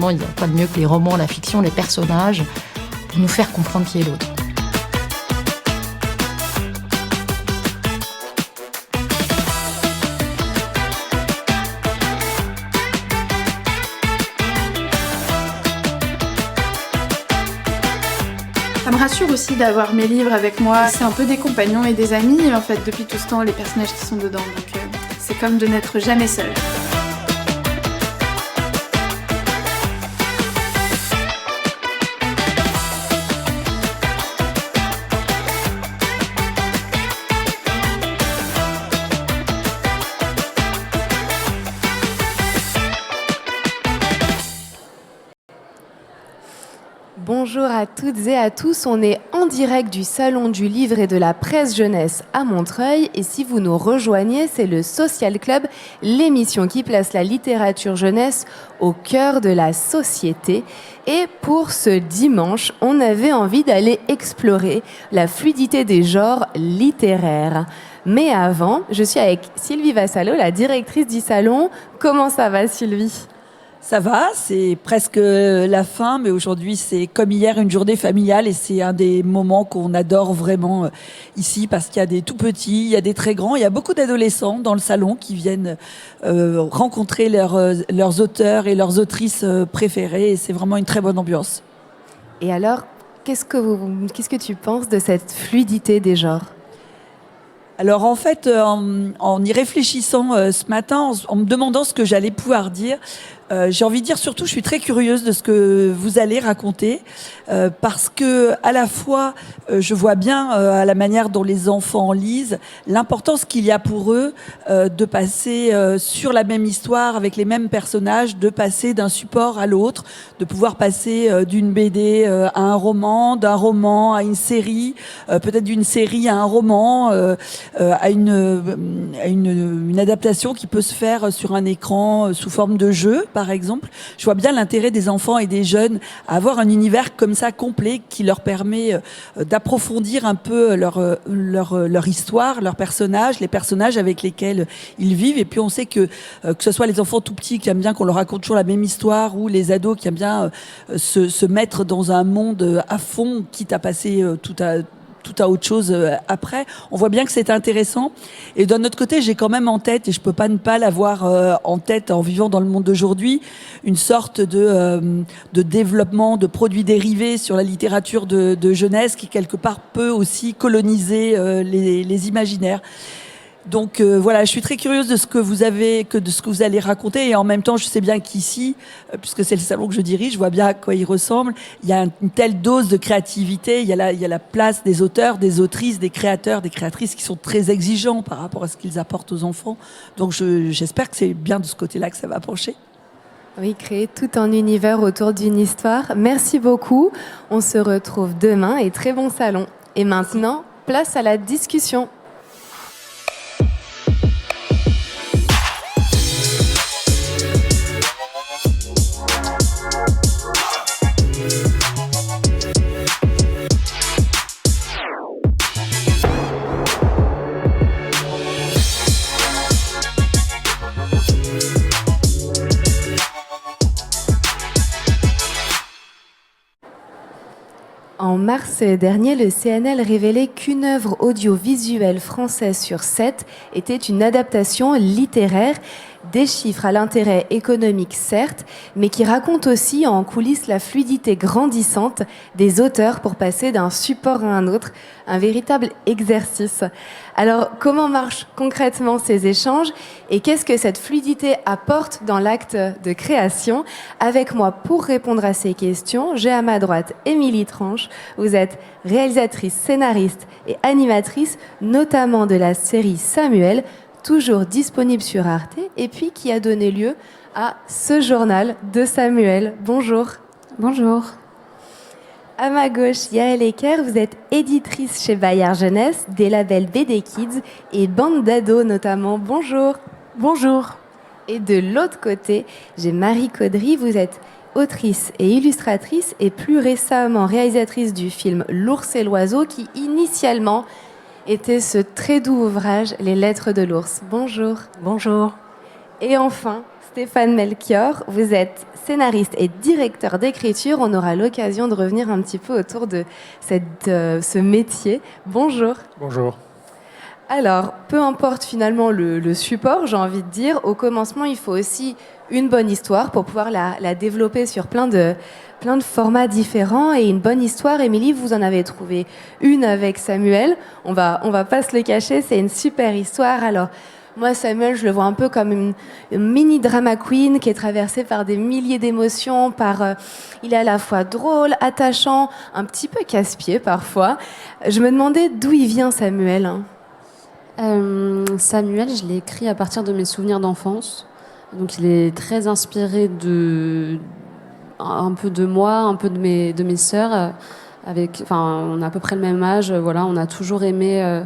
finalement, il n'y a pas de mieux que les romans, la fiction, les personnages, pour nous faire comprendre qui est l'autre. Ça me rassure aussi d'avoir mes livres avec moi. C'est un peu des compagnons et des amis, en fait, depuis tout ce temps, les personnages qui sont dedans. Donc c'est comme de n'être jamais seul. Bonjour à toutes et à tous, on est en direct du Salon du Livre et de la Presse Jeunesse à Montreuil et si vous nous rejoignez, c'est le Social Club, l'émission qui place la littérature jeunesse au cœur de la société. Et pour ce dimanche, on avait envie d'aller explorer la fluidité des genres littéraires. Mais avant, je suis avec Sylvie Vassalo, la directrice du salon. Comment ça va, Sylvie ? Ça va, c'est presque la fin, mais aujourd'hui c'est comme hier une journée familiale et c'est un des moments qu'on adore vraiment ici parce qu'il y a des tout petits, il y a des très grands, il y a beaucoup d'adolescents dans le salon qui viennent rencontrer leurs auteurs et leurs autrices préférées et c'est vraiment une très bonne ambiance. Et alors, qu'est-ce que tu penses de cette fluidité des genres ? Alors en fait, en y réfléchissant ce matin, en me demandant ce que j'allais pouvoir dire, j'ai envie de dire surtout, je suis très curieuse de ce que vous allez raconter, parce que à la fois, je vois bien à la manière dont les enfants lisent, l'importance qu'il y a pour eux de passer sur la même histoire avec les mêmes personnages, de passer d'un support à l'autre, de pouvoir passer d'une BD à un roman, d'un roman à une série, peut-être d'une série à un roman, à une adaptation qui peut se faire sur un écran sous forme de jeu, par exemple. Je vois bien l'intérêt des enfants et des jeunes à avoir un univers comme ça complet qui leur permet d'approfondir un peu leur histoire, leurs personnages, les personnages avec lesquels ils vivent. Et puis on sait que ce soit les enfants tout petits qui aiment bien qu'on leur raconte toujours la même histoire ou les ados qui aiment bien se mettre dans un monde à fond, quitte à passer tout à autre chose après. On voit bien que c'est intéressant. Et d'un autre côté, j'ai quand même en tête, et je peux pas ne pas l'avoir en tête en vivant dans le monde d'aujourd'hui, une sorte de développement de produits dérivés sur la littérature de jeunesse qui, quelque part, peut aussi coloniser les imaginaires. Donc voilà, je suis très curieuse de ce que vous allez raconter et en même temps je sais bien qu'ici, puisque c'est le salon que je dirige, je vois bien à quoi il ressemble. Il y a une telle dose de créativité, il y a la place des auteurs, des autrices, des créateurs, des créatrices qui sont très exigeants par rapport à ce qu'ils apportent aux enfants. Donc j'espère que c'est bien de ce côté-là que ça va pencher. Oui, créer tout un univers autour d'une histoire. Merci beaucoup. On se retrouve demain et très bon salon. Et maintenant, place à la discussion. En mars dernier, le CNL révélait qu'une œuvre audiovisuelle française sur 7 était une adaptation littéraire, des chiffres à l'intérêt économique certes, mais qui raconte aussi en coulisses la fluidité grandissante des auteurs pour passer d'un support à un autre, un véritable exercice. Alors, comment marchent concrètement ces échanges et qu'est-ce que cette fluidité apporte dans l'acte de création? Avec moi pour répondre à ces questions, j'ai à ma droite Émilie Tranche. Vous êtes réalisatrice, scénariste et animatrice, notamment de la série Samuel, toujours disponible sur Arte, et puis qui a donné lieu à ce journal de Samuel. Bonjour. Bonjour. À ma gauche, Yael Eker, vous êtes éditrice chez Bayard Jeunesse, des labels BD Kids et Bande d'Ados notamment. Bonjour. Bonjour. Et de l'autre côté, j'ai Marie Caudry, vous êtes autrice et illustratrice et plus récemment réalisatrice du film L'ours et l'oiseau qui initialement était ce très doux ouvrage Les lettres de l'ours. Bonjour. Bonjour. Et enfin, Stéphane Melchior, vous êtes scénariste et directeur d'écriture. On aura l'occasion de revenir un petit peu autour de ce métier. Bonjour. Bonjour. Alors, peu importe finalement le support, j'ai envie de dire, au commencement, il faut aussi une bonne histoire pour pouvoir la développer sur plein de formats différents. Et une bonne histoire, Émilie, vous en avez trouvé une avec Samuel. On va pas se le cacher, c'est une super histoire. Alors, moi, Samuel, je le vois un peu comme une mini drama queen qui est traversée par des milliers d'émotions. Il est à la fois drôle, attachant, un petit peu casse-pied parfois. Je me demandais d'où il vient, Samuel. Samuel, je l'ai écrit à partir de mes souvenirs d'enfance. Donc, il est très inspiré un peu de moi, un peu de mes sœurs. On a à peu près le même âge. Voilà, on a toujours aimé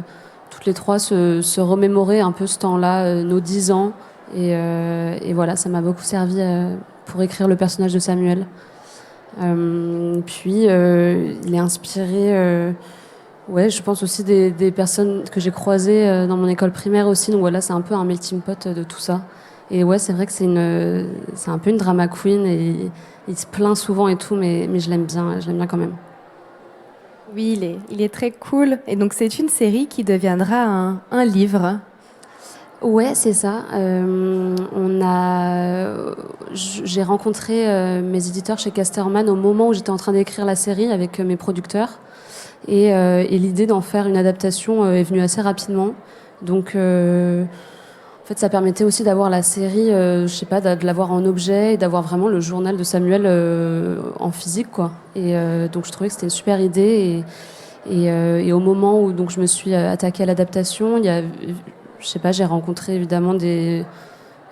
toutes les trois se remémorer un peu ce temps-là, nos 10 ans. Et voilà, ça m'a beaucoup servi pour écrire le personnage de Samuel. Puis, il est inspiré, je pense aussi des personnes que j'ai croisées dans mon école primaire aussi. Donc voilà, c'est un peu un melting pot de tout ça. Et ouais, c'est vrai que c'est un peu une drama queen et il se plaint souvent et tout, mais je l'aime bien quand même. Oui, il est très cool. Et donc, c'est une série qui deviendra un livre. Ouais, c'est ça. J'ai rencontré mes éditeurs chez Casterman au moment où j'étais en train d'écrire la série avec mes producteurs. Et l'idée d'en faire une adaptation est venue assez rapidement. Donc, en fait, ça permettait aussi d'avoir la série, de l'avoir en objet et d'avoir vraiment le journal de Samuel en physique, quoi. Et donc, je trouvais que c'était une super idée. Et au moment où donc je me suis attaquée à l'adaptation, j'ai rencontré évidemment il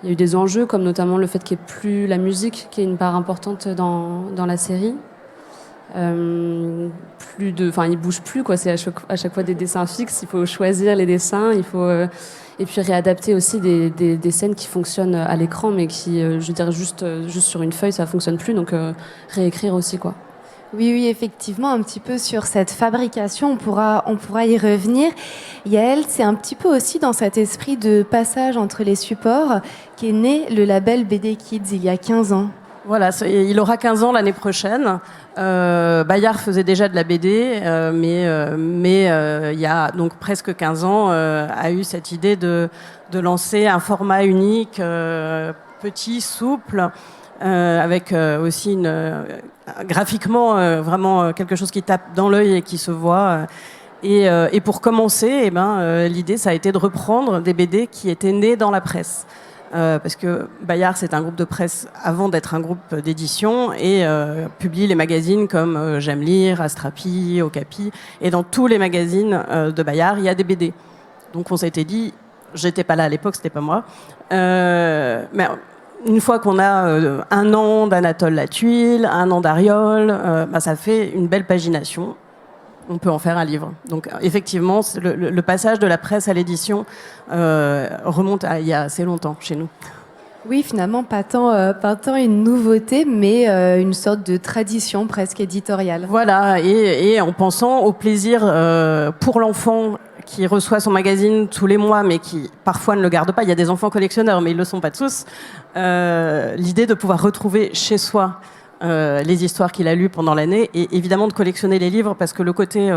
y a eu des enjeux, comme notamment le fait qu'il n'y ait plus la musique, qui est une part importante dans la série. Il bouge plus, quoi. C'est à chaque fois des dessins fixes. Il faut choisir les dessins. Il faut et puis réadapter aussi des scènes qui fonctionnent à l'écran, mais qui, juste sur une feuille, ça fonctionne plus. Donc réécrire aussi, quoi. Oui, effectivement, un petit peu sur cette fabrication, on pourra y revenir. Yael, c'est un petit peu aussi dans cet esprit de passage entre les supports qu'est né le label BD Kids il y a 15 ans. Voilà, il aura 15 ans l'année prochaine. Bayard faisait déjà de la BD, mais il y a donc presque 15 ans, a eu cette idée de lancer un format unique, petit, souple, avec aussi graphiquement vraiment quelque chose qui tape dans l'œil et qui se voit. Et pour commencer, l'idée, ça a été de reprendre des BD qui étaient nés dans la presse. Parce que Bayard, c'est un groupe de presse avant d'être un groupe d'édition et publie les magazines comme J'aime lire, Astrapi, Okapi. Et dans tous les magazines de Bayard, il y a des BD. Donc on s'était dit, j'étais pas là à l'époque, c'était pas moi, mais une fois qu'on a 1 an d'Anatole Latuile, 1 an d'Ariol, ça fait une belle pagination. On peut en faire un livre. Donc effectivement, le passage de la presse à l'édition remonte à il y a assez longtemps chez nous. Oui, finalement, pas tant une nouveauté, mais une sorte de tradition presque éditoriale. Voilà, et en pensant au plaisir pour l'enfant qui reçoit son magazine tous les mois, mais qui parfois ne le garde pas. Il y a des enfants collectionneurs, mais ils ne le sont pas tous. L'idée de pouvoir retrouver chez soi les histoires qu'il a lues pendant l'année, et évidemment de collectionner les livres, parce que le côté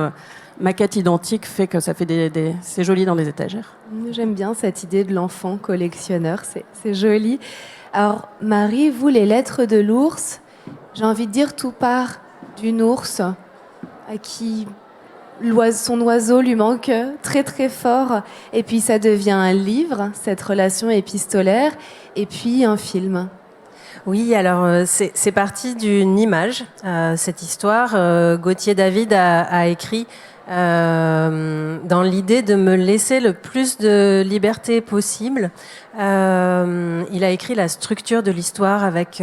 maquette identique fait que ça fait c'est joli dans les étagères. J'aime bien cette idée de l'enfant collectionneur, c'est joli. Alors Marie, vous, les lettres de l'ours, j'ai envie de dire tout part d'une ours à qui son oiseau lui manque très très fort, et puis ça devient un livre, cette relation épistolaire, et puis un film. Oui, alors c'est parti d'une image, cette histoire. Gauthier David a écrit dans l'idée de me laisser le plus de liberté possible. Il a écrit la structure de l'histoire avec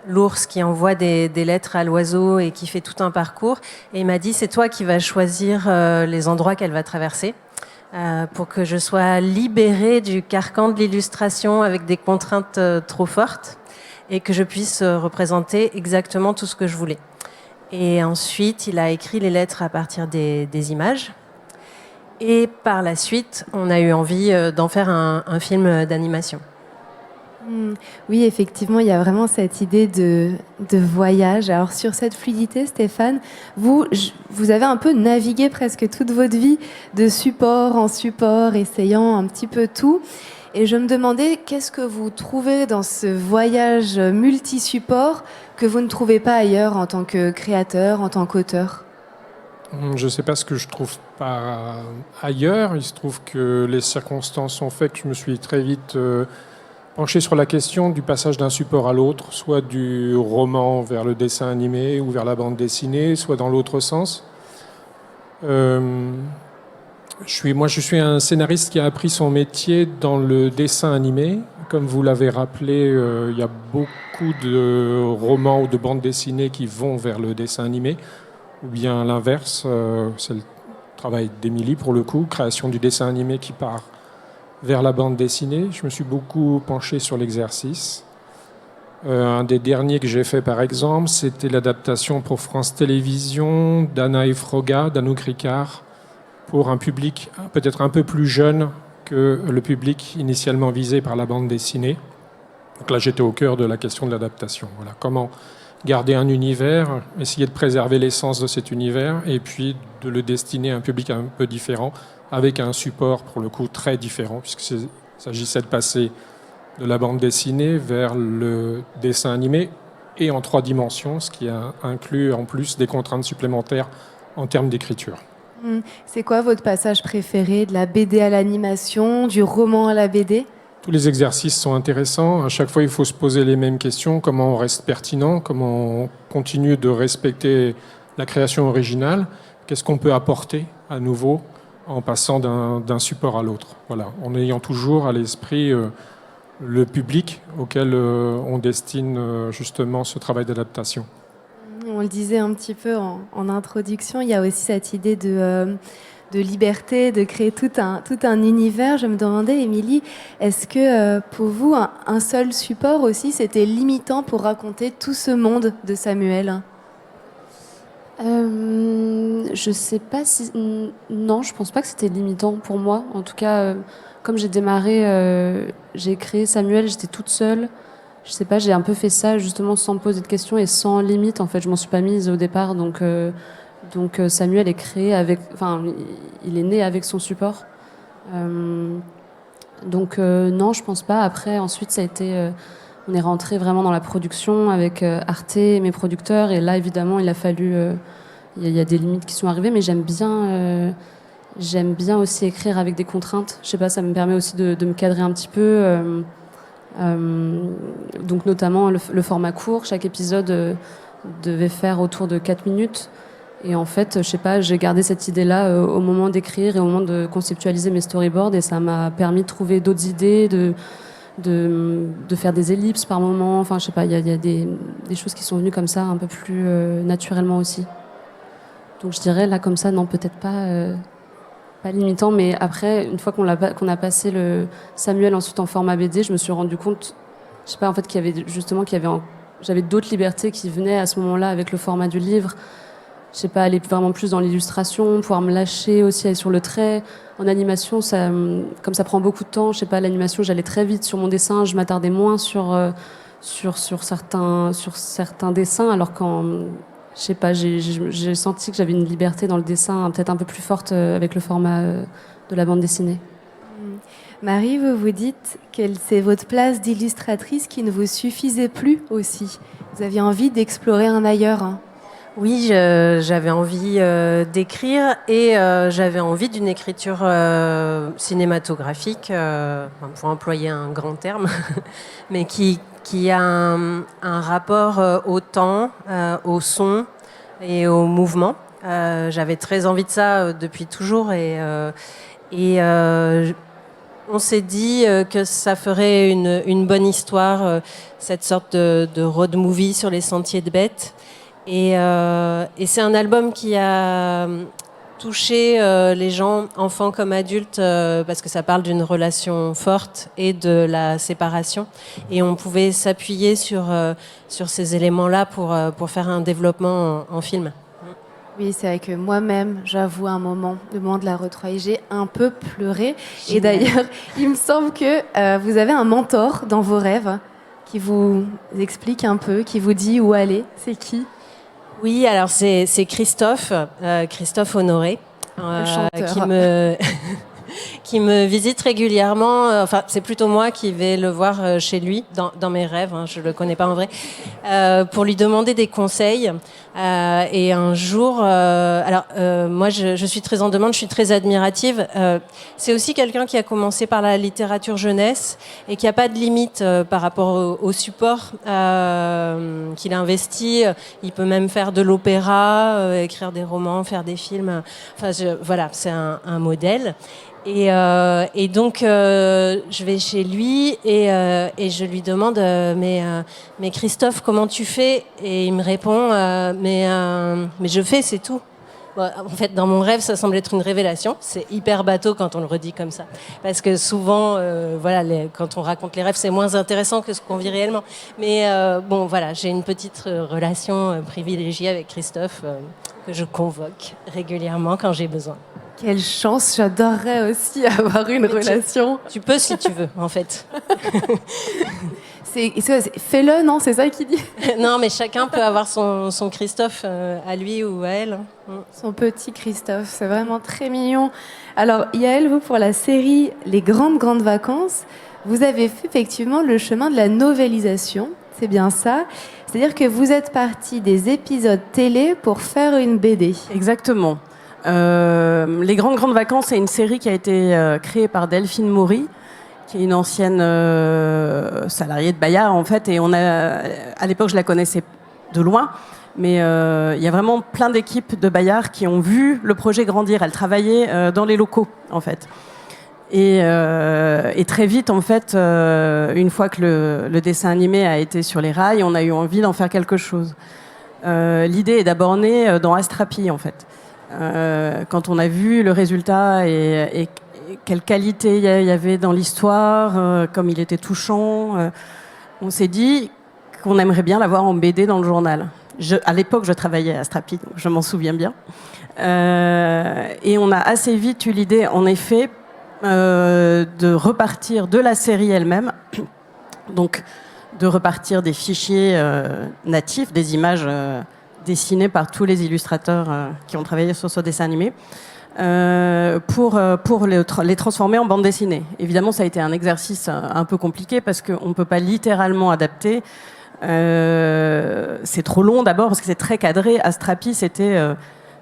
l'ours qui envoie des lettres à l'oiseau et qui fait tout un parcours. Et il m'a dit, c'est toi qui vas choisir les endroits qu'elle va traverser. Pour que je sois libérée du carcan de l'illustration avec des contraintes trop fortes, et que je puisse représenter exactement tout ce que je voulais. Et ensuite, il a écrit les lettres à partir des images. Et par la suite, on a eu envie d'en faire un film d'animation. Oui, effectivement, il y a vraiment cette idée de voyage. Alors sur cette fluidité, Stéphane, vous avez un peu navigué presque toute votre vie de support en support, essayant un petit peu tout. Et je me demandais, qu'est-ce que vous trouvez dans ce voyage multi-support que vous ne trouvez pas ailleurs en tant que créateur, en tant qu'auteur ? Je ne sais pas ce que je trouve pas ailleurs. Il se trouve que les circonstances ont fait que je me suis très vite penché sur la question du passage d'un support à l'autre, soit du roman vers le dessin animé ou vers la bande dessinée, soit dans l'autre sens. Je suis un scénariste qui a appris son métier dans le dessin animé. Comme vous l'avez rappelé, il y a beaucoup de romans ou de bandes dessinées qui vont vers le dessin animé, ou bien l'inverse, c'est le travail d'Émilie pour le coup, création du dessin animé qui part vers la bande dessinée. Je me suis beaucoup penché sur l'exercice. Un des derniers que j'ai fait, par exemple, c'était l'adaptation pour France Télévisions d'Anna Efroga, d'Anouk Ricard, pour un public peut-être un peu plus jeune que le public initialement visé par la bande dessinée. Donc là, j'étais au cœur de la question de l'adaptation. Voilà, comment garder un univers, essayer de préserver l'essence de cet univers, et puis de le destiner à un public un peu différent, avec un support, pour le coup, très différent, puisqu'il s'agissait de passer de la bande dessinée vers le dessin animé, et en 3 dimensions, ce qui inclut en plus des contraintes supplémentaires en termes d'écriture. C'est quoi votre passage préféré, de la BD à l'animation, du roman à la BD ? Tous les exercices sont intéressants. À chaque fois, il faut se poser les mêmes questions. Comment on reste pertinent ? Comment on continue de respecter la création originale ? Qu'est-ce qu'on peut apporter à nouveau en passant d'un support à l'autre ? Voilà, en ayant toujours à l'esprit le public auquel on destine justement ce travail d'adaptation. On le disait un petit peu en introduction, il y a aussi cette idée de liberté, de créer tout un univers. Je me demandais, Émilie, est-ce que pour vous, un seul support aussi, c'était limitant pour raconter tout ce monde de Samuel ? Je sais pas si... Non, je pense pas que c'était limitant pour moi. En tout cas, comme j'ai démarré, j'ai créé Samuel, j'étais toute seule. Je sais pas, j'ai un peu fait ça justement sans me poser de questions et sans limite. En fait, je m'en suis pas mise au départ. Donc Samuel est créé avec... Enfin, il est né avec son support. Non, je pense pas. Après, ensuite, ça a été... on est rentré vraiment dans la production avec Arte et mes producteurs. Et là, évidemment, il a fallu... Il y a des limites qui sont arrivées, mais j'aime bien aussi écrire avec des contraintes. Je sais pas, ça me permet aussi de me cadrer un petit peu. Donc notamment le format court. Chaque épisode devait faire autour de 4 minutes. Et en fait, je sais pas, j'ai gardé cette idée-là au moment d'écrire et au moment de conceptualiser mes storyboards. Et ça m'a permis de trouver d'autres idées, de faire des ellipses par moment. Enfin, je sais pas, il y a des choses qui sont venues comme ça, un peu plus naturellement aussi. Donc je dirais là comme ça, non, peut-être pas limitant, mais après, une fois qu'on a passé le Samuel ensuite en format BD, je me suis rendu compte, je sais pas, en fait, j'avais d'autres libertés qui venaient à ce moment-là avec le format du livre. Je sais pas, aller vraiment plus dans l'illustration, pouvoir me lâcher aussi, aller sur le trait. En animation, comme ça prend beaucoup de temps, je sais pas, l'animation, j'allais très vite sur mon dessin, je m'attardais moins sur certains dessins, alors quand je sais pas, j'ai senti que j'avais une liberté dans le dessin peut-être un peu plus forte avec le format de la bande dessinée. Marie, vous dites que c'est votre place d'illustratrice qui ne vous suffisait plus aussi. Vous aviez envie d'explorer un ailleurs. Oui, j'avais envie d'écrire et j'avais envie d'une écriture cinématographique, pour employer un grand terme, mais qui a un rapport au temps, au son et au mouvement. J'avais très envie de ça depuis toujours et on s'est dit que ça ferait une bonne histoire, cette sorte de road movie sur les sentiers de Bête. Et c'est un album qui a touché les gens, enfants comme adultes, parce que ça parle d'une relation forte et de la séparation. Et on pouvait s'appuyer sur ces éléments-là pour faire un développement en film. Oui, c'est vrai que moi-même, j'avoue, à un moment, le moment de la retrouvaille, j'ai un peu pleuré. Et d'ailleurs, il me semble que vous avez un mentor dans vos rêves qui vous explique un peu, qui vous dit où aller. C'est qui? Oui, alors c'est Christophe, Christophe Honoré, Le chanteur. qui me visite régulièrement. Enfin, c'est plutôt moi qui vais le voir chez lui, dans mes rêves, hein, je le connais pas en vrai, pour lui demander des conseils. Et un jour, moi je suis très en demande, je suis très admirative. C'est aussi quelqu'un qui a commencé par la littérature jeunesse et qui a pas de limite par rapport au support qu'il a investi. Il peut même faire de l'opéra, écrire des romans, faire des films. Enfin, voilà, c'est un modèle. Et donc je vais chez lui et je lui demande mais Christophe, comment tu fais? Et il me répond mais je fais, c'est tout. Bon, en fait, dans mon rêve, ça semble être une révélation. C'est hyper bateau quand on le redit comme ça, parce que souvent, quand on raconte les rêves, c'est moins intéressant que ce qu'on vit réellement. Mais bon, voilà, j'ai une petite relation privilégiée avec Christophe que je convoque régulièrement quand j'ai besoin. Quelle chance, j'adorerais aussi avoir une relation. Tu peux si tu veux, en fait. Fais-le, non? C'est ça qu'il dit? Non, mais chacun peut avoir son Christophe à lui ou à elle. Son petit Christophe, c'est vraiment très mignon. Alors, Yael, vous, pour la série Les Grandes Vacances, vous avez fait effectivement le chemin de la novélisation, c'est bien ça? C'est-à-dire que vous êtes parti des épisodes télé pour faire une BD. Exactement. Les Grandes Vacances, c'est une série qui a été créée par Delphine Maury, qui est une ancienne salariée de Bayard, en fait. Et à l'époque, je la connaissais de loin, mais il y a vraiment plein d'équipes de Bayard qui ont vu le projet grandir. Elle travaillait dans les locaux, en fait. Et très vite, en fait, une fois que le dessin animé a été sur les rails, on a eu envie d'en faire quelque chose. L'idée est d'abord née dans Astrapi, en fait. Quand on a vu le résultat et quelle qualité il y avait dans l'histoire, comme il était touchant, on s'est dit qu'on aimerait bien l'avoir en BD dans le journal. À l'époque, je travaillais à Astrapi, donc je m'en souviens bien. Et on a assez vite eu l'idée, en effet, de repartir de la série elle-même, donc de repartir des fichiers natifs, des images dessinées par tous les illustrateurs qui ont travaillé sur ce dessin animé, pour les transformer en bande dessinée. Évidemment, ça a été un exercice un peu compliqué parce qu'on ne peut pas littéralement adapter. C'est trop long d'abord parce que c'est très cadré. Astrapi, c'était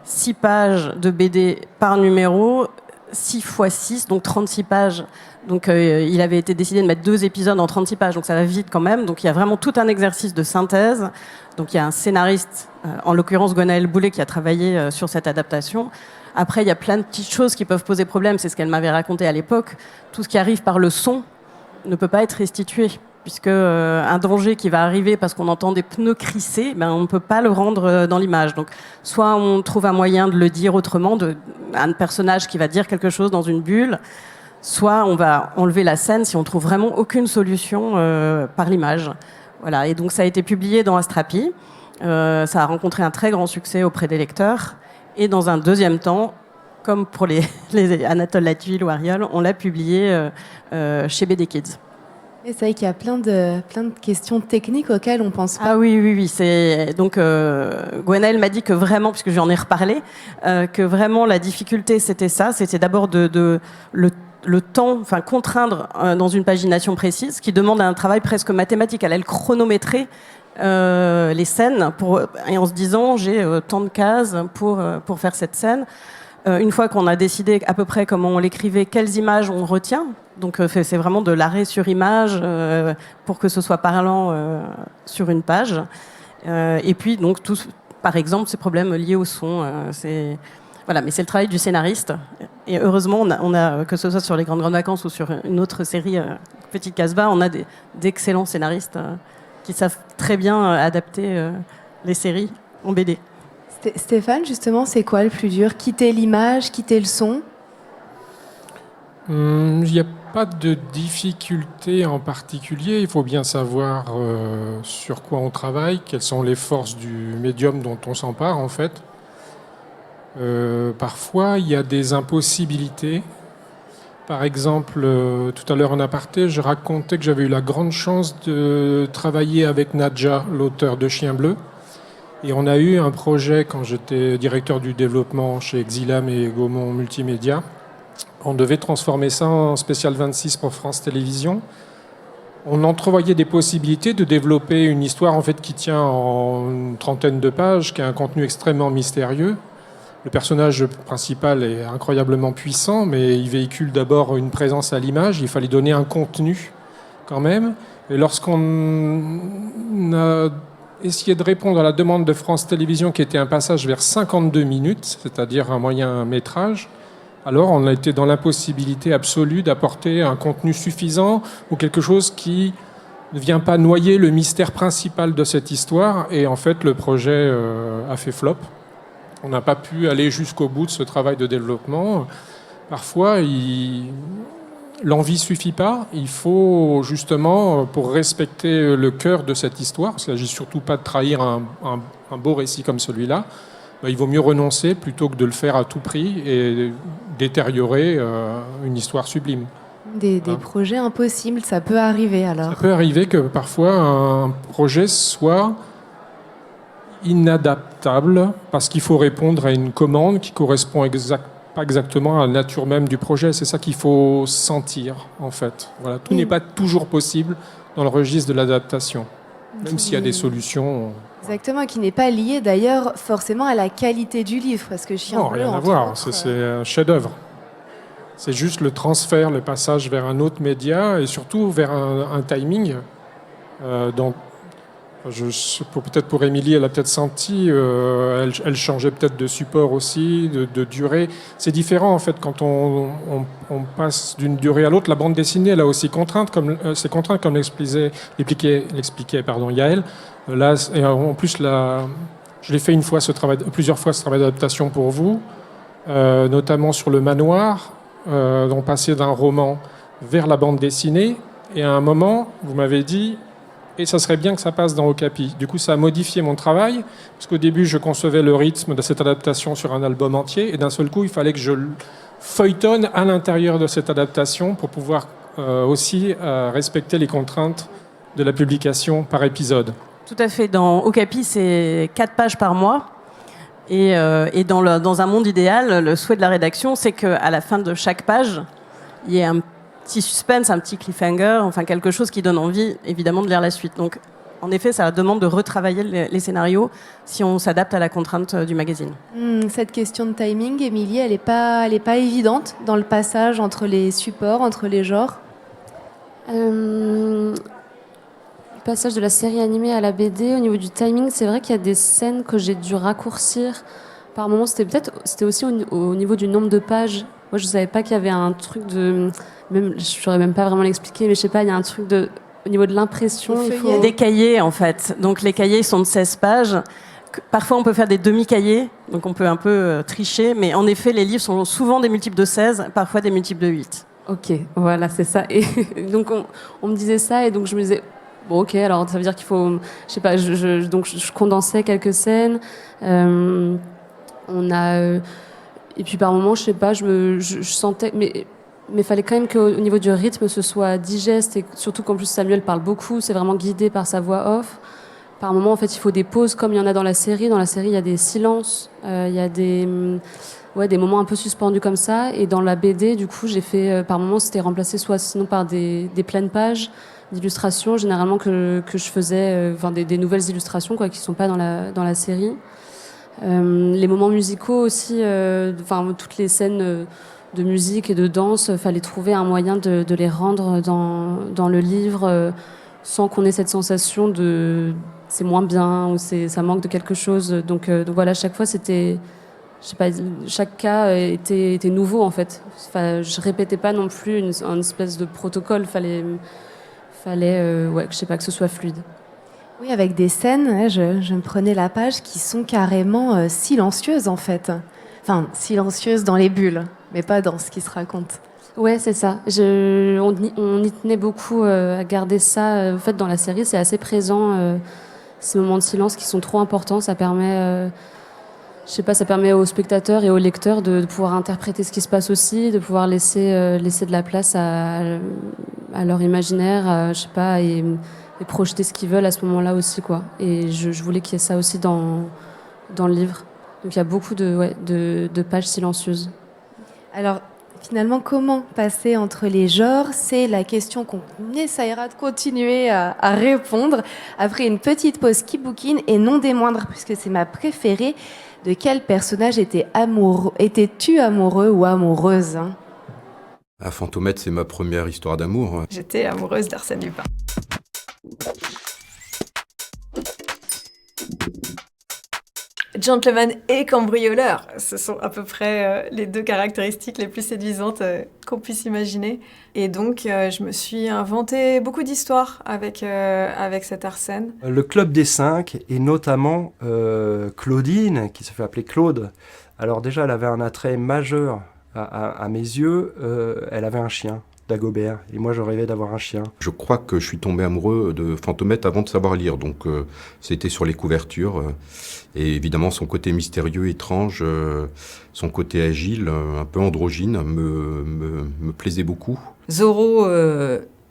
6 pages de BD par numéro, 6 x 6, donc 36 pages. Donc il avait été décidé de mettre 2 épisodes en 36 pages, donc ça va vite quand même. Donc il y a vraiment tout un exercice de synthèse. Donc il y a un scénariste, en l'occurrence Gwenaëlle Boulet, qui a travaillé sur cette adaptation. Après, il y a plein de petites choses qui peuvent poser problème, c'est ce qu'elle m'avait raconté à l'époque. Tout ce qui arrive par le son ne peut pas être restitué, puisque un danger qui va arriver parce qu'on entend des pneus crisser, on ne peut pas le rendre dans l'image. Donc soit on trouve un moyen de le dire autrement, un personnage qui va dire quelque chose dans une bulle, soit on va enlever la scène si on trouve vraiment aucune solution par l'image. Voilà. Et donc ça a été publié dans Astrapi. Ça a rencontré un très grand succès auprès des lecteurs. Et dans un deuxième temps, comme pour les Anatole Latuville ou Ariol, on l'a publié chez BD Kids. Et c'est vrai qu'il y a plein de questions techniques auxquelles on pense pas. Ah oui. Donc Gwenaëlle m'a dit que vraiment, puisque j'en ai reparlé, que vraiment la difficulté c'était ça, c'était d'abord le temps, enfin contraindre dans une pagination précise, qui demande un travail presque mathématique. Elle chronométrer les scènes et en se disant j'ai tant de cases pour faire cette scène. Une fois qu'on a décidé à peu près comment on l'écrivait, quelles images on retient, donc c'est vraiment de l'arrêt sur image pour que ce soit parlant sur une page. Et puis donc par exemple ces problèmes liés au son, voilà, mais c'est le travail du scénariste. Et heureusement, on a que ce soit sur les Grandes Vacances ou sur une autre série, Petite Casbah, on a d'excellents scénaristes qui savent très bien adapter les séries en BD. Stéphane, justement, c'est quoi le plus dur? Quitter l'image, quitter le son? Il n'y a pas de difficulté en particulier. Il faut bien savoir sur quoi on travaille, quelles sont les forces du médium dont on s'empare, en fait. Parfois, il y a des impossibilités. Par exemple, tout à l'heure en aparté, je racontais que j'avais eu la grande chance de travailler avec Nadja, l'auteur de Chien Bleu. Et on a eu un projet quand j'étais directeur du développement chez Exilam et Gaumont Multimédia. On devait transformer ça en spécial 26 pour France Télévisions. On entrevoyait des possibilités de développer une histoire en fait qui tient en une trentaine de pages, qui a un contenu extrêmement mystérieux. Le personnage principal est incroyablement puissant, mais il véhicule d'abord une présence à l'image. Il fallait donner un contenu quand même. Et lorsqu'on a essayé de répondre à la demande de France Télévisions, qui était un passage vers 52 minutes, c'est-à-dire un moyen métrage, alors on a été dans l'impossibilité absolue d'apporter un contenu suffisant ou quelque chose qui ne vient pas noyer le mystère principal de cette histoire. Et en fait, le projet a fait flop. On n'a pas pu aller jusqu'au bout de ce travail de développement. Parfois, l'envie ne suffit pas. Il faut justement, pour respecter le cœur de cette histoire, parce qu'il ne s'agit surtout pas de trahir un beau récit comme celui-là, il vaut mieux renoncer plutôt que de le faire à tout prix et détériorer une histoire sublime. Des projets impossibles, ça peut arriver alors. Ça peut arriver que parfois un projet soit inadaptable parce qu'il faut répondre à une commande qui correspond pas exactement à la nature même du projet. C'est ça qu'il faut sentir, en fait. Voilà. Tout n'est pas toujours possible dans le registre de l'adaptation, même s'il y a des solutions. Exactement, qui n'est pas lié d'ailleurs forcément à la qualité du livre, parce que Chien Bleu, rien à voir. C'est un chef-d'œuvre. C'est juste le transfert, le passage vers un autre média et surtout vers un timing dont peut-être pour Émilie, elle a peut-être senti, elle changeait peut-être de support aussi, de durée. C'est différent en fait quand on passe d'une durée à l'autre. La bande dessinée, elle a aussi c'est contrainte comme l'expliquait Yaël. Là, et en plus, je l'ai fait plusieurs fois ce travail d'adaptation pour vous, notamment sur le manoir, on passait d'un roman vers la bande dessinée. Et à un moment, vous m'avez dit. Et ça serait bien que ça passe dans Okapi. Du coup, ça a modifié mon travail, parce qu'au début, je concevais le rythme de cette adaptation sur un album entier, et d'un seul coup, il fallait que je feuilletonne à l'intérieur de cette adaptation pour pouvoir aussi respecter les contraintes de la publication par épisode. Tout à fait. Dans Okapi, c'est 4 pages par mois. Et dans un monde idéal, le souhait de la rédaction, c'est qu'à la fin de chaque page, il y ait un petit suspense, un petit cliffhanger, enfin quelque chose qui donne envie, évidemment, de lire la suite. Donc, en effet, ça demande de retravailler les scénarios si on s'adapte à la contrainte du magazine. Cette question de timing, Émilie, elle est pas évidente dans le passage entre les supports, entre les genres. Le passage de la série animée à la BD, au niveau du timing, c'est vrai qu'il y a des scènes que j'ai dû raccourcir. Par moments, c'était aussi au niveau du nombre de pages. Moi, je ne savais pas qu'il y avait un truc de... je ne saurais même pas vraiment l'expliquer, mais je ne sais pas, il y a un truc au niveau de l'impression. Il y a des cahiers, en fait. Donc, les cahiers sont de 16 pages. Parfois, on peut faire des demi-cahiers, donc on peut un peu tricher. Mais en effet, les livres sont souvent des multiples de 16, parfois des multiples de 8. Ok, voilà, c'est ça. Et donc, on me disait ça, et donc je me disais... Bon, ok, alors ça veut dire qu'il faut... Je sais pas, donc je condensais quelques scènes. On a... et puis par moments, je sais pas, je sentais... Mais il fallait quand même qu'au niveau du rythme, ce soit digeste, et surtout qu'en plus Samuel parle beaucoup, c'est vraiment guidé par sa voix off. Par moments, en fait, il faut des pauses comme il y en a dans la série. Dans la série, il y a des silences, il y a des moments un peu suspendus comme ça. Et dans la BD, du coup, j'ai fait... par moments, c'était remplacé soit sinon par des pleines pages d'illustrations, généralement que je faisais, des nouvelles illustrations qui ne sont pas dans la série. Les moments musicaux aussi, toutes les scènes de musique et de danse, fallait trouver un moyen de les rendre dans le livre sans qu'on ait cette sensation de c'est moins bien ou ça manque de quelque chose. Donc voilà, chaque fois c'était, je sais pas, chaque cas était nouveau en fait. Je répétais pas non plus une espèce de protocole. Fallait je sais pas, que ce soit fluide. Oui, avec des scènes, je me prenais la page, qui sont carrément silencieuses en fait. Enfin, silencieuses dans les bulles, mais pas dans ce qui se raconte. Ouais, c'est ça. On y tenait beaucoup à garder ça. En fait, dans la série, c'est assez présent, ces moments de silence qui sont trop importants. Ça permet... je je sais pas, ça permet aux spectateurs et aux lecteurs de pouvoir interpréter ce qui se passe aussi, de pouvoir laisser de la place à leur imaginaire, je sais pas, et projeter ce qu'ils veulent à ce moment-là aussi, quoi. Et je voulais qu'il y ait ça aussi dans le livre. Donc il y a beaucoup de pages silencieuses. Alors, finalement, comment passer entre les genres? C'est la question qu'on essaiera de continuer à répondre après une petite pause qui bouquine, et non des moindres, puisque c'est ma préférée. De quel personnage étais-tu amoureux ou amoureuse, hein? Fantomètre, c'est ma première histoire d'amour. J'étais amoureuse d'Arsène Lupin. Gentleman et cambrioleur, ce sont à peu près les deux caractéristiques les plus séduisantes qu'on puisse imaginer. Et donc, je me suis inventé beaucoup d'histoires avec cet Arsène. Le Club des 5, et notamment Claudine, qui se fait appeler Claude. Alors déjà, elle avait un attrait majeur à mes yeux. Elle avait un chien, Dagobert, et moi je rêvais d'avoir un chien. Je crois que je suis tombé amoureux de Fantomètre avant de savoir lire, donc c'était sur les couvertures. Et évidemment, son côté mystérieux, étrange, son côté agile, un peu androgyne, me plaisait beaucoup. Zorro,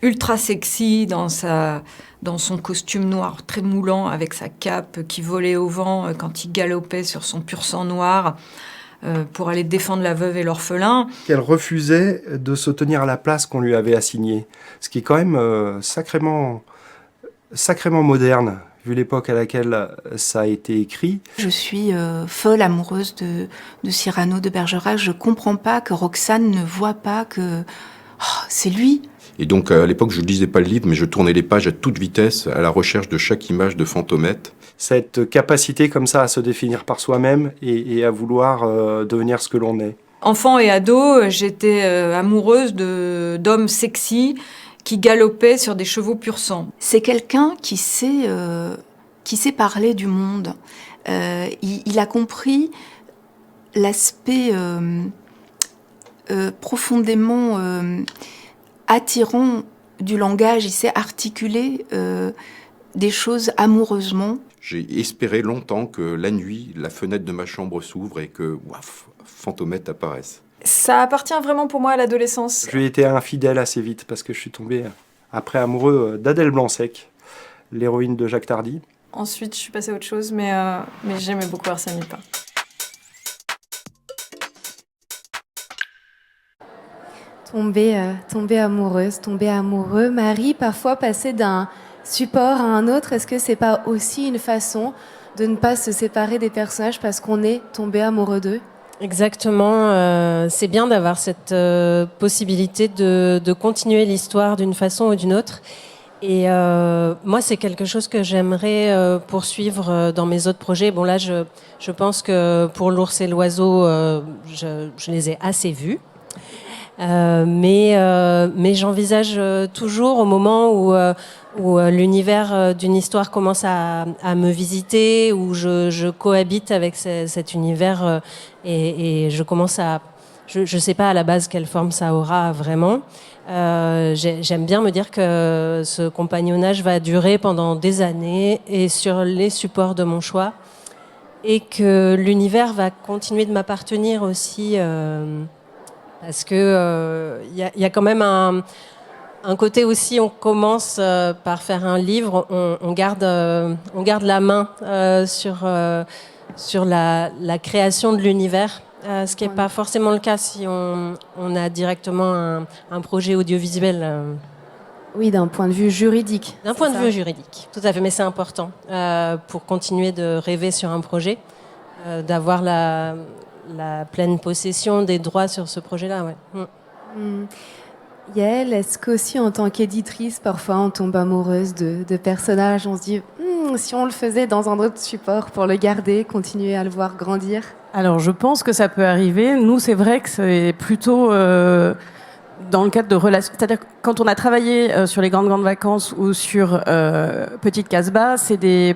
ultra sexy dans son costume noir très moulant, avec sa cape qui volait au vent quand il galopait sur son pur sang noir pour aller défendre la veuve et l'orphelin. Qu'elle refusait de se tenir à la place qu'on lui avait assignée, ce qui est quand même sacrément moderne, vu l'époque à laquelle ça a été écrit. Je suis folle amoureuse de Cyrano de Bergerac. Je comprends pas que Roxane ne voit pas que c'est lui. Et donc, à l'époque, je ne lisais pas le livre, mais je tournais les pages à toute vitesse, à la recherche de chaque image de Fantomètre. Cette capacité comme ça à se définir par soi-même et à vouloir devenir ce que l'on est. Enfant et ado, j'étais amoureuse d'hommes sexy qui galopaient sur des chevaux pur sang. C'est quelqu'un qui sait parler du monde. Il a compris l'aspect profondément attirant du langage. Il sait articuler des choses amoureusement. J'ai espéré longtemps que la nuit, la fenêtre de ma chambre s'ouvre et que Fantomètre apparaisse. Ça appartient vraiment pour moi à l'adolescence. Je lui ai été infidèle assez vite parce que je suis tombé après amoureux d'Adèle Blanc-Sec, l'héroïne de Jacques Tardy. Ensuite, je suis passée à autre chose, mais j'aimais beaucoup Arsène Lupin. Tomber amoureuse, tomber amoureux. Marie, parfois passer d'un support à un autre, est-ce que c'est pas aussi une façon de ne pas se séparer des personnages parce qu'on est tombé amoureux d'eux? Exactement, c'est bien d'avoir cette possibilité de continuer l'histoire d'une façon ou d'une autre. Et moi, c'est quelque chose que j'aimerais poursuivre dans mes autres projets. Bon, là, je pense que pour L'ours et l'oiseau, je les ai assez vus. Mais j'envisage toujours au moment où l'univers d'une histoire commence à me visiter, où je cohabite avec cet univers et je commence à... Je sais pas à la base quelle forme ça aura vraiment. J'aime bien me dire que ce compagnonnage va durer pendant des années et sur les supports de mon choix, et que l'univers va continuer de m'appartenir aussi... Parce que y a quand même un côté aussi, on commence par faire un livre, on garde la main sur la création de l'univers, ce qui n'est pas forcément le cas si on a directement un projet audiovisuel. Oui, d'un point de vue juridique. D'un point de vue juridique, tout à fait, mais c'est important pour continuer de rêver sur un projet, d'avoir la pleine possession des droits sur ce projet-là. Ouais. Yael, est-ce qu'aussi en tant qu'éditrice, parfois on tombe amoureuse de personnages, on se dit si on le faisait dans un autre support pour le garder, continuer à le voir grandir? Alors je pense que ça peut arriver. Nous, c'est vrai que c'est plutôt dans le cadre de relations. C'est-à-dire que quand on a travaillé sur les grandes vacances ou sur Petite Casbah, c'est des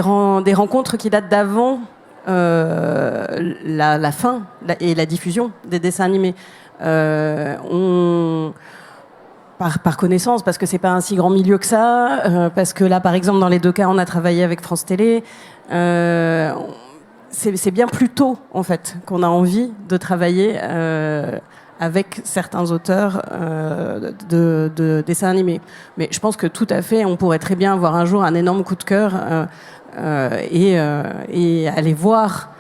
rencontres qui datent d'avant la fin et la diffusion des dessins animés. Par connaissance, parce que c'est pas un si grand milieu que ça, parce que là, par exemple, dans les deux cas, on a travaillé avec France Télé. c'est bien plus tôt, en fait, qu'on a envie de travailler avec certains auteurs de dessins animés. Mais je pense que tout à fait, on pourrait très bien avoir un jour un énorme coup de cœur et aller voir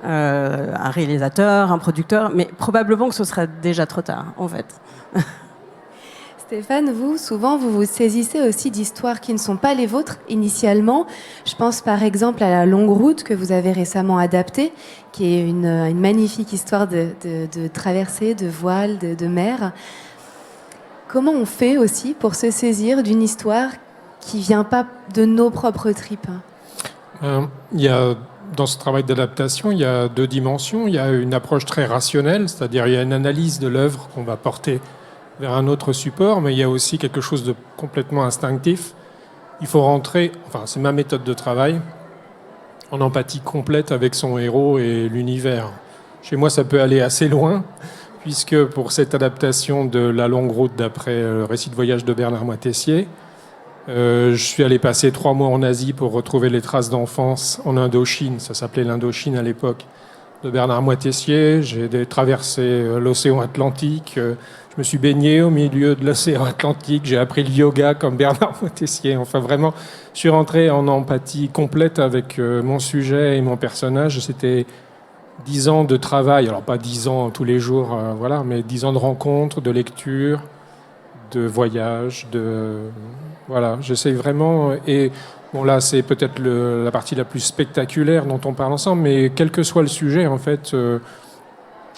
un réalisateur, un producteur, mais probablement que ce sera déjà trop tard, en fait. Stéphane, vous, souvent, vous vous saisissez aussi d'histoires qui ne sont pas les vôtres initialement. Je pense par exemple à La Longue Route que vous avez récemment adaptée, qui est une magnifique histoire de traversée, de voile, de mer. Comment on fait aussi pour se saisir d'une histoire qui ne vient pas de nos propres tripes? Dans ce travail d'adaptation, il y a 2 dimensions. Il y a une approche très rationnelle, c'est-à-dire il y a une analyse de l'œuvre qu'on va porter vers un autre support, mais il y a aussi quelque chose de complètement instinctif. Il faut rentrer, c'est ma méthode de travail, en empathie complète avec son héros et l'univers. Chez moi, ça peut aller assez loin, puisque pour cette adaptation de La Longue Route d'après le récit de voyage de Bernard Moitessier, je suis allé passer 3 mois en Asie pour retrouver les traces d'enfance en Indochine, ça s'appelait l'Indochine à l'époque, de Bernard Moitessier. J'ai traversé l'océan Atlantique, je me suis baigné au milieu de l'océan Atlantique, j'ai appris le yoga comme Bernard Moitessier. Enfin, vraiment, je suis rentré en empathie complète avec mon sujet et mon personnage. C'était 10 ans de travail, alors pas 10 ans tous les jours, mais 10 ans de rencontres, de lecture, de voyage, voilà, j'essaye vraiment. Et bon, là, c'est peut-être la partie la plus spectaculaire dont on parle ensemble, mais quel que soit le sujet, en fait,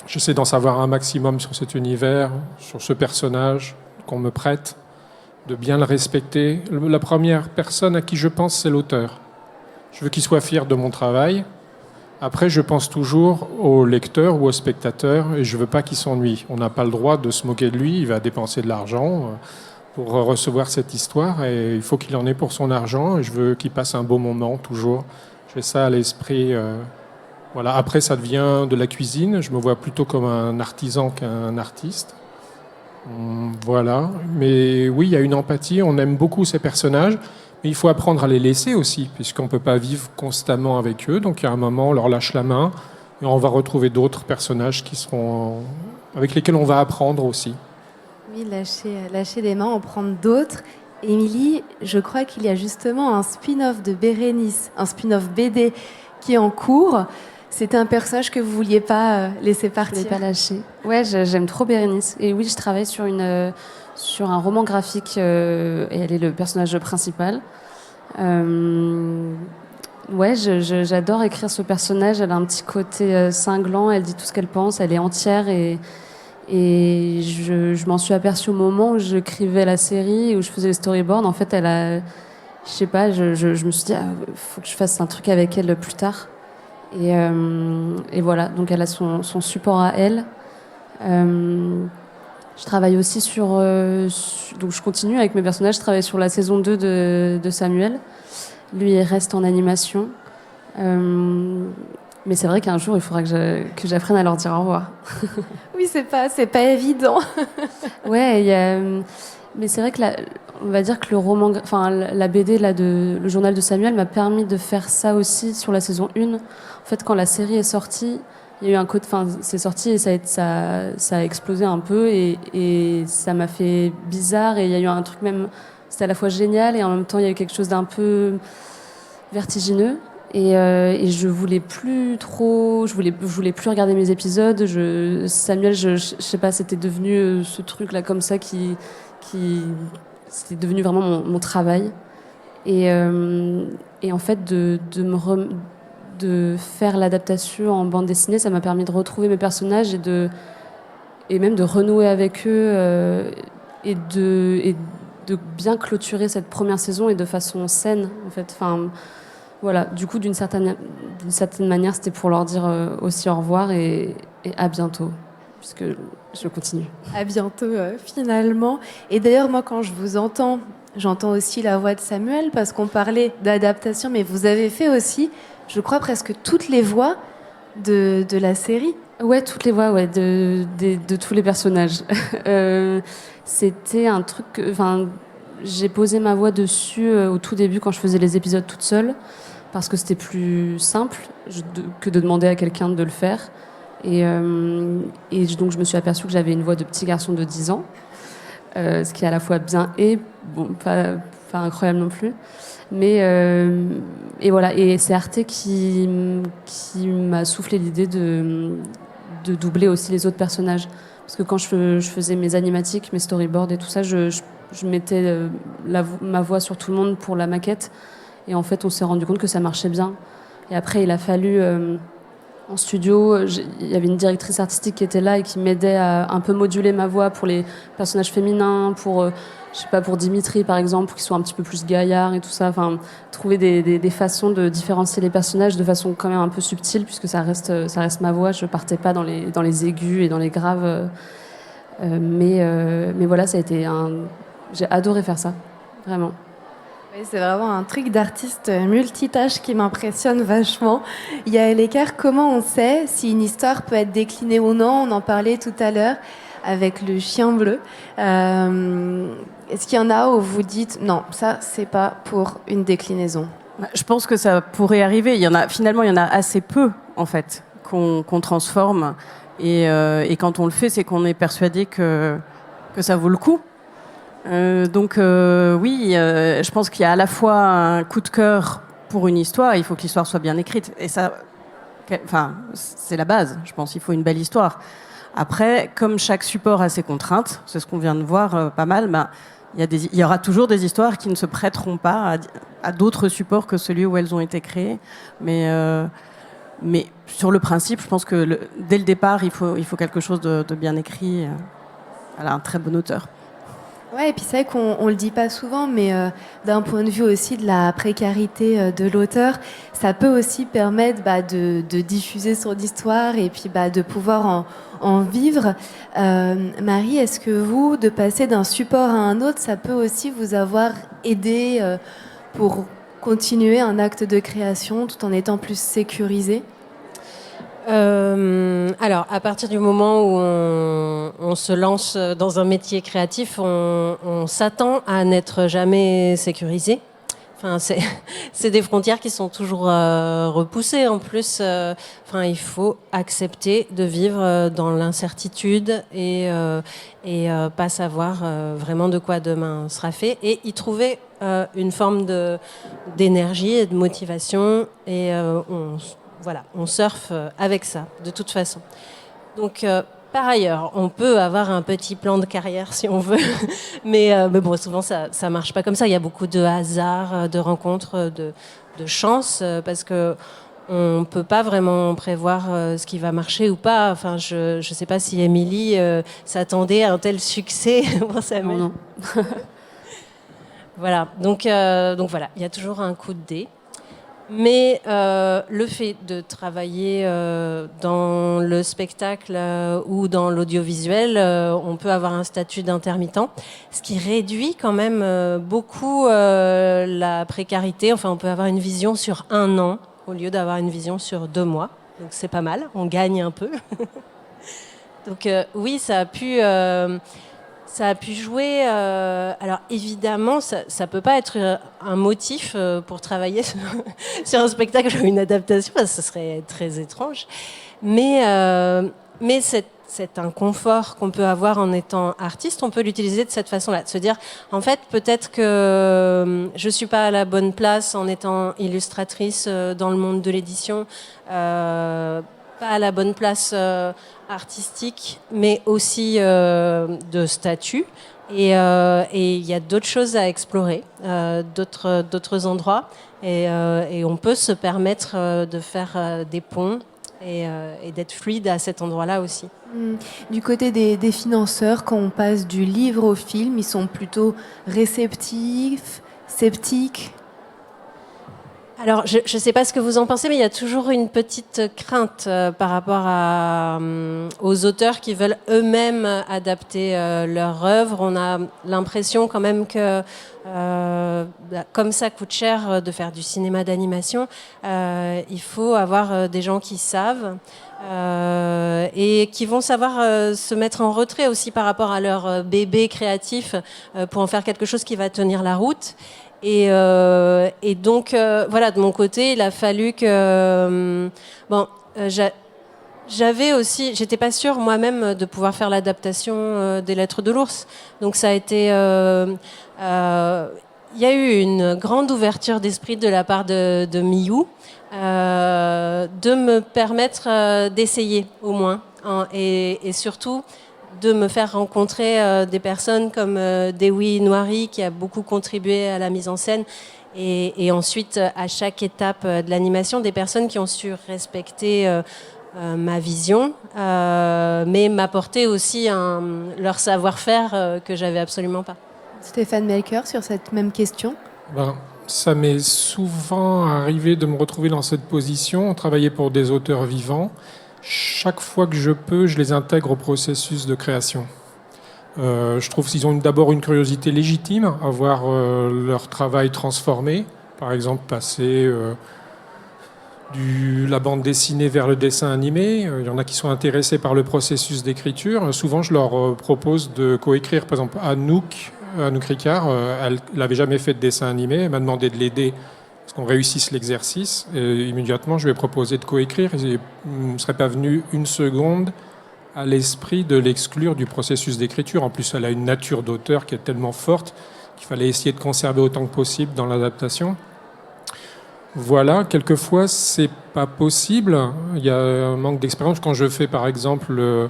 j'essaie d'en savoir un maximum sur cet univers, sur ce personnage qu'on me prête, de bien le respecter. La première personne à qui je pense, c'est l'auteur. Je veux qu'il soit fier de mon travail. Après, je pense toujours au lecteur ou au spectateur et je veux pas qu'il s'ennuie. On n'a pas le droit de se moquer de lui, il va dépenser de l'argent pour recevoir cette histoire et il faut qu'il en ait pour son argent et je veux qu'il passe un beau moment toujours. J'ai ça à l'esprit. Voilà. Après, ça devient de la cuisine. Je me vois plutôt comme un artisan qu'un artiste. Voilà. Mais oui, il y a une empathie. On aime beaucoup ces personnages. Mais il faut apprendre à les laisser aussi, puisqu'on ne peut pas vivre constamment avec eux. Donc, il y a un moment, on leur lâche la main et on va retrouver d'autres personnages avec lesquels on va apprendre aussi. Oui, lâcher les mains, en prendre d'autres. Émilie, je crois qu'il y a justement un spin-off de Bérénice, un spin-off BD qui est en cours. C'était un personnage que vous vouliez pas laisser partir. Je voulais pas lâcher. Ouais, j'aime trop Bérénice. Et oui, je travaille sur un roman graphique et elle est le personnage principal. Ouais, j'adore écrire ce personnage. Elle a un petit côté cinglant. Elle dit tout ce qu'elle pense. Elle est entière et je m'en suis aperçue au moment où j'écrivais la série, où je faisais les storyboards. En fait, je sais pas, je me suis dit, faut que je fasse un truc avec elle plus tard. Et voilà, donc elle a son support à elle. Je travaille aussi donc je continue avec mes personnages. Je travaille sur la saison 2 de Samuel. Lui, il reste en animation. Mais c'est vrai qu'un jour, il faudra que j'apprenne à leur dire au revoir. Oui, c'est pas évident. Ouais, mais c'est vrai que on va dire que le roman, la BD le journal de Samuel m'a permis de faire ça aussi sur la saison 1. En fait, quand la série est sortie, il y a eu un code, c'est sorti et ça a explosé un peu et ça m'a fait bizarre et il y a eu un truc même, c'était à la fois génial et en même temps il y a eu quelque chose d'un peu vertigineux et je voulais plus regarder mes épisodes. Samuel, je sais pas, c'était devenu ce truc là comme ça qui c'était devenu vraiment mon travail et en fait de faire l'adaptation en bande dessinée, ça m'a permis de retrouver mes personnages et même de renouer avec eux et de bien clôturer cette première saison et de façon saine en fait. Voilà, du coup d'une certaine manière c'était pour leur dire aussi au revoir et à bientôt puisque je continue. À bientôt finalement. Et d'ailleurs moi quand je vous entends, j'entends aussi la voix de Samuel parce qu'on parlait d'adaptation mais vous avez fait aussi je crois presque toutes les voix de la série. Ouais, toutes les voix, ouais, de tous les personnages. C'était un truc... j'ai posé ma voix dessus au tout début quand je faisais les épisodes toute seule. parce que c'était plus simple que de demander à quelqu'un de le faire. Et donc je me suis aperçue que j'avais une voix de petit garçon de 10 ans, ce qui est à la fois bien et bon, pas incroyable non plus. Mais et voilà, et c'est Arte qui m'a soufflé l'idée de doubler aussi les autres personnages. Parce que quand je faisais mes animatiques, mes storyboards et tout ça, je mettais ma voix sur tout le monde pour la maquette. Et en fait, on s'est rendu compte que ça marchait bien. Et après, il a fallu... en studio, il y avait une directrice artistique qui était là et qui m'aidait à un peu moduler ma voix pour les personnages féminins, pour Dimitri par exemple, pour qu'ils soient un petit peu plus gaillards et tout ça. Enfin, trouver des façons de différencier les personnages de façon quand même un peu subtile, puisque ça reste ma voix. Je partais pas dans les aigus et dans les graves. Mais voilà, j'ai adoré faire ça, vraiment. Oui, c'est vraiment un truc d'artiste multitâche qui m'impressionne vachement. Yael Ecker, comment on sait si une histoire peut être déclinée ou non? On en parlait tout à l'heure avec le chien bleu. Est-ce qu'il y en a où vous dites non, ça c'est pas pour une déclinaison? Je pense que ça pourrait arriver. Finalement, il y en a assez peu en fait qu'on transforme. Et quand on le fait, c'est qu'on est persuadé que ça vaut le coup. Donc oui, je pense qu'il y a à la fois un coup de cœur pour une histoire, il faut que l'histoire soit bien écrite. Et ça, c'est la base, je pense, il faut une belle histoire. Après, comme chaque support a ses contraintes, c'est ce qu'on vient de voir pas mal, il y aura toujours des histoires qui ne se prêteront pas à d'autres supports que celui où elles ont été créées. Mais sur le principe, je pense que dès le départ, il faut quelque chose de bien écrit. Voilà, un très bon auteur. Ouais, et puis c'est vrai qu'on le dit pas souvent, mais d'un point de vue aussi de la précarité de l'auteur, ça peut aussi permettre de diffuser son histoire et puis de pouvoir en vivre. Marie, est-ce que vous, de passer d'un support à un autre, ça peut aussi vous avoir aidé pour continuer un acte de création tout en étant plus sécurisé? Alors, à partir du moment où on se lance dans un métier créatif, on s'attend à n'être jamais sécurisé. Enfin, c'est des frontières qui sont toujours repoussées. En plus, il faut accepter de vivre dans l'incertitude et pas savoir vraiment de quoi demain sera fait, et y trouver une forme d'énergie et de motivation. Et on surfe avec ça, de toute façon. Donc, par ailleurs, on peut avoir un petit plan de carrière si on veut, mais bon, souvent ça marche pas comme ça. Il y a beaucoup de hasard, de rencontres, de chance, parce que on peut pas vraiment prévoir ce qui va marcher ou pas. Enfin, je sais pas si Émilie s'attendait à un tel succès pour sa mère. Non. Voilà. Donc voilà, il y a toujours un coup de dé. Mais le fait de travailler dans le spectacle ou dans l'audiovisuel, on peut avoir un statut d'intermittent, ce qui réduit quand même beaucoup la précarité. Enfin, on peut avoir une vision sur 1 an au lieu d'avoir une vision sur 2 mois. Donc c'est pas mal, on gagne un peu. Donc oui, ça a pu jouer. Alors évidemment, ça peut pas être un motif pour travailler sur un spectacle ou une adaptation, parce que ce serait très étrange. Mais c'est un confort qu'on peut avoir en étant artiste. On peut l'utiliser de cette façon-là, de se dire, en fait, peut-être que je suis pas à la bonne place en étant illustratrice dans le monde de l'édition. Pas à la bonne place artistique, mais aussi de statut. Et il y a d'autres choses à explorer, d'autres endroits. Et on peut se permettre de faire des ponts et d'être fluide à cet endroit-là aussi. Du côté des financeurs, quand on passe du livre au film, ils sont plutôt réceptifs, sceptiques? Alors, je ne sais pas ce que vous en pensez, mais il y a toujours une petite crainte par rapport aux auteurs qui veulent eux-mêmes adapter leur œuvre. On a l'impression quand même que, comme ça coûte cher de faire du cinéma d'animation, il faut avoir des gens qui savent et qui vont savoir se mettre en retrait aussi par rapport à leur bébé créatif pour en faire quelque chose qui va tenir la route. Et donc, voilà, de mon côté, il a fallu que... j'avais aussi... J'étais pas sûre moi-même de pouvoir faire l'adaptation des Lettres de l'ours. Donc ça a été... il y a eu une grande ouverture d'esprit de la part de Miyu, de me permettre d'essayer au moins, et surtout de me faire rencontrer des personnes comme Dewi Noiri, qui a beaucoup contribué à la mise en scène, et ensuite à chaque étape de l'animation, des personnes qui ont su respecter ma vision, mais m'apporter aussi leur savoir-faire que j'avais absolument pas. Stéphane Melker, sur cette même question. Ça m'est souvent arrivé de me retrouver dans cette position, travailler pour des auteurs vivants. Chaque fois que je peux, je les intègre au processus de création. Je trouve qu'ils ont d'abord une curiosité légitime à voir leur travail transformé. Par exemple, passer de la bande dessinée vers le dessin animé. Il y en a qui sont intéressés par le processus d'écriture. Souvent, je leur propose de coécrire, par exemple, Anouk Ricard, elle n'avait jamais fait de dessin animé, elle m'a demandé de l'aider parce qu'on réussisse l'exercice. Et immédiatement, je lui ai proposé de coécrire. Il ne me serait pas venu une seconde à l'esprit de l'exclure du processus d'écriture. En plus, elle a une nature d'auteur qui est tellement forte qu'il fallait essayer de conserver autant que possible dans l'adaptation. Voilà, quelquefois, c'est pas possible. Il y a un manque d'expérience. Quand je fais, par exemple,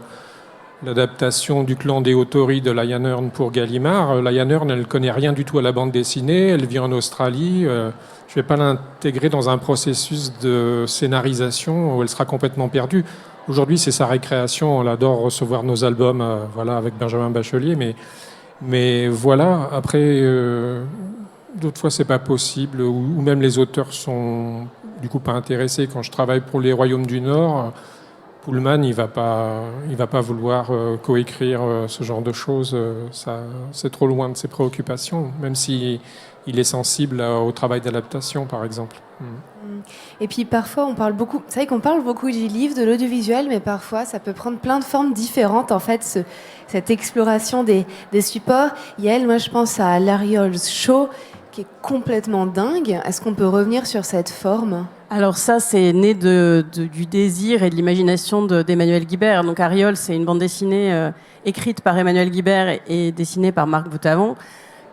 l'adaptation du Clan des Otori de Lion Hearn pour Gallimard. Lion Hearn, elle ne connaît rien du tout à la bande dessinée, elle vit en Australie. Je ne vais pas l'intégrer dans un processus de scénarisation où elle sera complètement perdue. Aujourd'hui, c'est sa récréation, on adore recevoir nos albums avec Benjamin Bachelier, mais voilà, après, d'autres fois, c'est pas possible, ou même les auteurs sont du coup pas intéressés. Quand je travaille pour les Royaumes du Nord, Pullman, il va pas vouloir coécrire ce genre de choses. C'est trop loin de ses préoccupations, même si il est sensible au travail d'adaptation, par exemple. Et puis parfois, on parle beaucoup. C'est vrai qu'on parle beaucoup du livre, de l'audiovisuel, mais parfois, ça peut prendre plein de formes différentes. En fait, cette exploration des supports. Yael, moi, je pense à l'Ariol Show, qui est complètement dingue. Est-ce qu'on peut revenir sur cette forme ? Alors ça, c'est né du désir et de l'imagination d'Emmanuel Guibert. Donc Ariol, c'est une bande dessinée écrite par Emmanuel Guibert et dessinée par Marc Boutavant,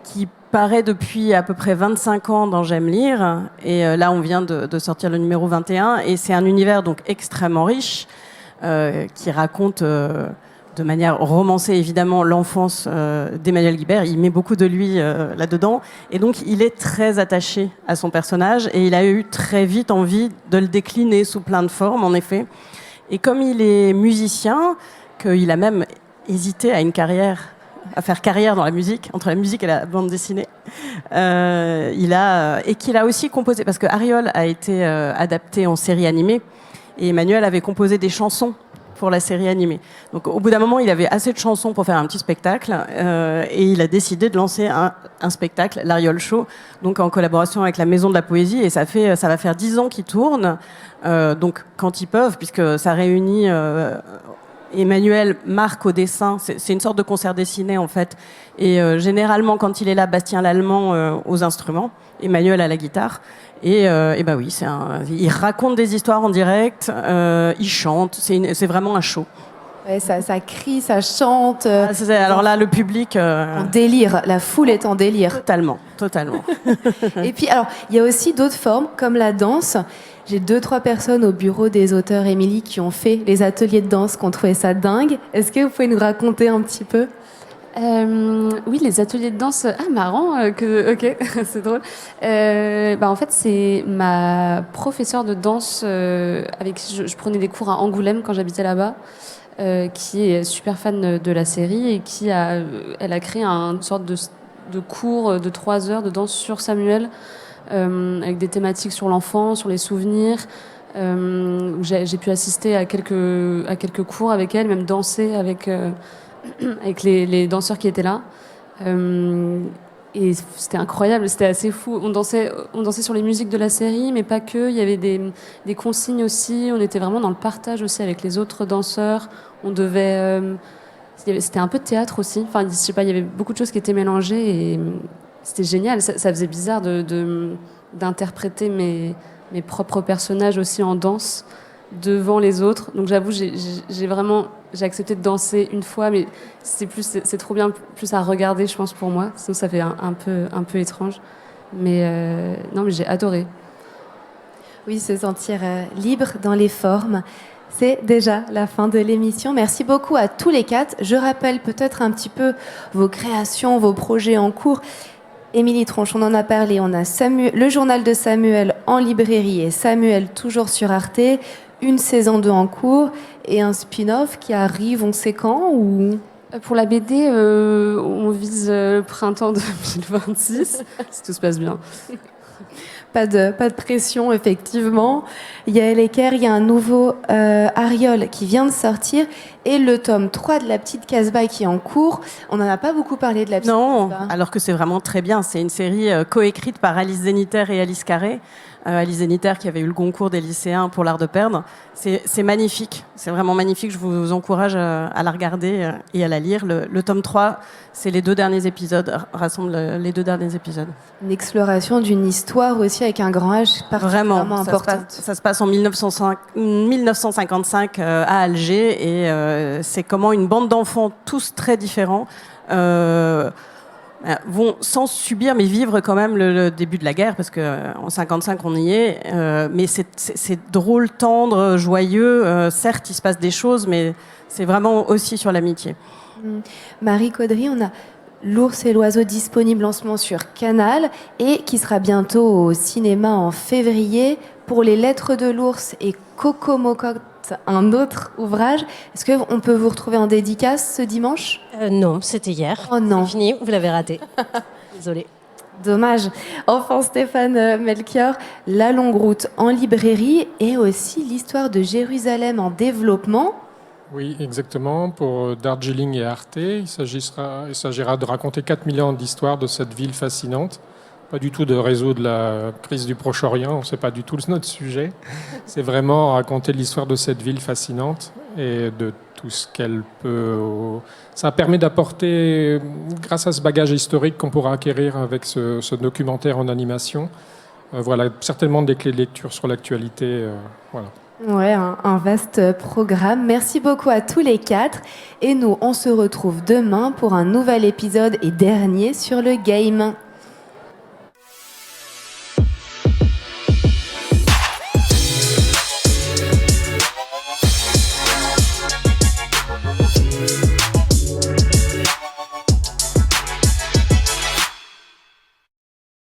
qui paraît depuis à peu près 25 ans dans J'aime lire. Et là, on vient de sortir le numéro 21. Et c'est un univers donc extrêmement riche qui raconte de manière romancée, évidemment, l'enfance d'Emmanuel Guibert. Il met beaucoup de lui là-dedans. Et donc, il est très attaché à son personnage. Et il a eu très vite envie de le décliner sous plein de formes, en effet. Et comme il est musicien, qu'il a même hésité à faire carrière dans la musique, entre la musique et la bande dessinée, et qu'il a aussi composé, parce que Ariol a été adapté en série animée, et Emmanuel avait composé des chansons pour la série animée. Donc au bout d'un moment, il avait assez de chansons pour faire un petit spectacle, et il a décidé de lancer un spectacle, l'Ariol Show, donc en collaboration avec la Maison de la Poésie, et ça va faire 10 ans qu'il tourne, donc quand ils peuvent, puisque ça réunit Emmanuel, Marc au dessin, c'est une sorte de concert dessiné en fait, et généralement quand il est là, Bastien Lallemand aux instruments, Emmanuel à la guitare. Et bah oui, il raconte des histoires en direct, il chante, c'est vraiment un show. Ouais, ça crie, ça chante. Alors là, le public... En délire, la foule est en délire. Totalement. Et puis, alors, il y a aussi d'autres formes, comme la danse. J'ai 2-3 personnes au bureau des auteurs, Émilie, qui ont fait les ateliers de danse, qui ont trouvé ça dingue. Est-ce que vous pouvez nous raconter un petit peu ? Oui, les ateliers de danse. Ah, marrant. Ok, c'est drôle. En fait, c'est ma professeure de danse avec qui je prenais des cours à Angoulême quand j'habitais là-bas, qui est super fan de la série et elle a créé une sorte de cours de 3 heures de danse sur Samuel, avec des thématiques sur l'enfant, sur les souvenirs. J'ai pu assister à quelques cours avec elle, même danser avec les danseurs qui étaient là. Et c'était incroyable, c'était assez fou. On dansait sur les musiques de la série, mais pas que. Il y avait des consignes aussi. On était vraiment dans le partage aussi avec les autres danseurs. On devait... c'était un peu de théâtre aussi. Enfin, je sais pas, il y avait beaucoup de choses qui étaient mélangées c'était génial. Ça faisait bizarre d'interpréter mes propres personnages aussi en danse devant les autres. Donc j'avoue, j'ai accepté de danser une fois, mais c'est trop bien plus à regarder, je pense, pour moi. Sinon ça fait un peu étrange. Mais non, mais j'ai adoré. Oui, se sentir libre dans les formes. C'est déjà la fin de l'émission. Merci beaucoup à tous les 4. Je rappelle peut-être un petit peu vos créations, vos projets en cours. Émilie Tronche, on en a parlé. On a le journal de Samuel en librairie et Samuel toujours sur Arte. Une saison 2 en cours et un spin-off qui arrive, on sait quand ou... Pour la BD, on vise le printemps 2026, si tout se passe bien. Pas de pression, effectivement. Yael Ecker, il y a un nouveau Ariol qui vient de sortir et le tome 3 de La Petite Casbah qui est en cours. On n'en a pas beaucoup parlé de La Petite Casbah. Non, alors que c'est vraiment très bien. C'est une série coécrite par Alice Zeniter et Alice Carré. Alice Zeniter qui avait eu le concours des lycéens pour l'art de perdre. C'est magnifique, c'est vraiment magnifique. Je vous encourage à la regarder et à la lire. Le tome 3, c'est les 2 derniers épisodes, rassemble les 2 derniers épisodes. Une exploration d'une histoire aussi avec un grand H particulièrement important. Ça se passe en 1955 à Alger et c'est comment une bande d'enfants, tous très différents, vont sans subir mais vivre quand même le début de la guerre parce qu'en 55 on y est, mais c'est drôle, tendre, joyeux. Certes, il se passe des choses, mais c'est vraiment aussi sur l'amitié. Marie Caudry, on a L'Ours et l'Oiseau disponible en ce moment sur Canal et qui sera bientôt au cinéma en février. Pour Les Lettres de l'Ours et Coco Mocotte, un autre ouvrage. Est-ce qu'on peut vous retrouver en dédicace ce dimanche ? Non, c'était hier. Oh non. C'est fini, vous l'avez raté. Désolée. Dommage. Enfin, Stéphane Melchior, La Longue Route en librairie et aussi l'histoire de Jérusalem en développement. Oui, exactement. Pour Darjeeling et Arte, il s'agira de raconter 4000 ans d'histoire de cette ville fascinante. Pas du tout de résoudre la crise du Proche-Orient, c'est pas du tout notre sujet. C'est vraiment raconter l'histoire de cette ville fascinante et de tout ce qu'elle peut... Ça permet d'apporter, grâce à ce bagage historique qu'on pourra acquérir avec ce documentaire en animation, voilà, certainement des clés de lecture sur l'actualité. Voilà. Ouais, un vaste programme. Merci beaucoup à tous les 4. Et nous, on se retrouve demain pour un nouvel épisode et dernier sur le game.